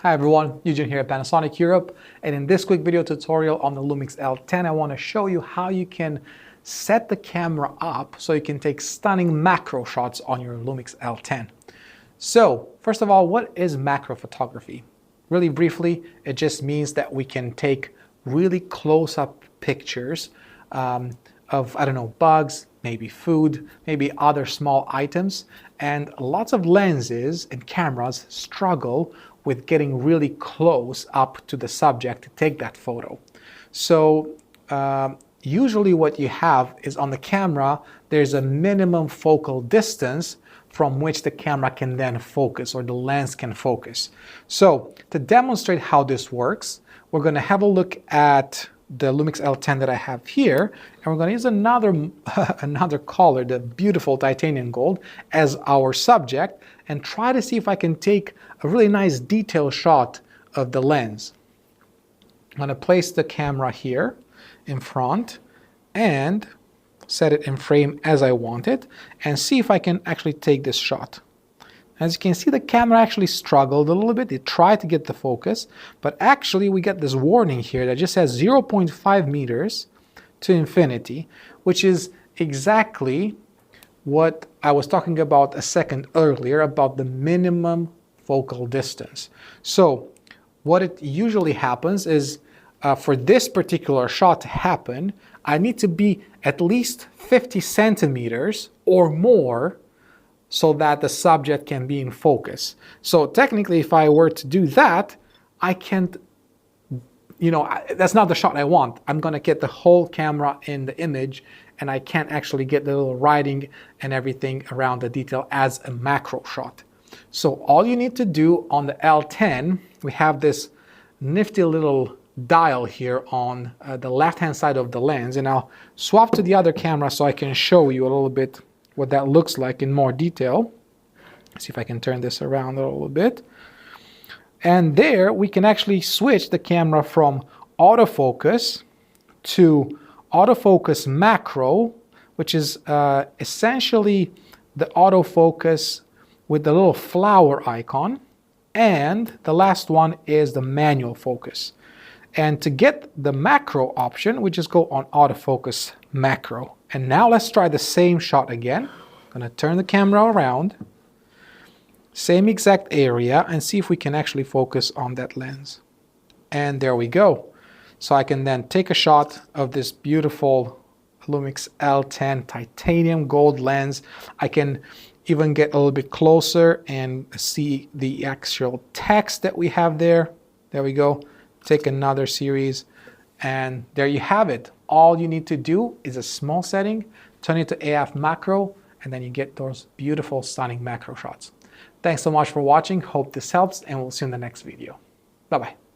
Hi everyone, Eugene here at Panasonic Europe, and in this quick video tutorial on the LUMIX L10 I want to show you how you can set the camera up so you can take stunning macro shots on your LUMIX L10. So first of all, what is macro photography? Really briefly, it just means that we can take really close-up pictures of, I don't know, bugs, maybe food, maybe other small items, and lots of lenses and cameras struggle with getting really close up to the subject to take that photo. So usually what you have is on the camera, there's a minimum focal distance from which the camera can then focus, or the lens can focus. So to demonstrate how this works, we're going to have a look at the LUMIX L10 that I have here, and we're going to use another color, the beautiful titanium gold, as our subject, and try to see if I can take a really nice detail shot of the lens. I'm going to place the camera here in front and set it in frame as I want it, and see if I can actually take this shot. As you can see, the camera actually struggled a little bit. It tried to get the focus, but actually we get this warning here that just says 0.5 meters to infinity, which is exactly what I was talking about a second earlier about the minimum focal distance. So what it usually happens is for this particular shot to happen, I need to be at least 50 centimeters or more so that the subject can be in focus. So technically, if I were to do that, I can't, that's not the shot I want. I'm gonna get the whole camera in the image, and I can't actually get the little writing and everything around the detail as a macro shot. So all you need to do on the L10, we have this nifty little dial here on the left-hand side of the lens, and I'll swap to the other camera so I can show you a little bit what that looks like in more detail. See if I can turn this around a little bit. And there we can actually switch the camera from autofocus to autofocus macro, which is essentially the autofocus with the little flower icon. And the last one is the manual focus. And to get the macro option, we just go on autofocus macro. And now let's try the same shot again. I'm going to turn the camera around, same exact area, and see if we can actually focus on that lens. And there we go. So I can then take a shot of this beautiful LUMIX L10 titanium gold lens. I can even get a little bit closer and see the actual text that we have there. There we go. Take another series, and there you have it. All you need to do is a small setting, turn it to AF macro, and then you get those beautiful, stunning macro shots. Thanks so much for watching. Hope this helps, and we'll see you in the next video. Bye-bye.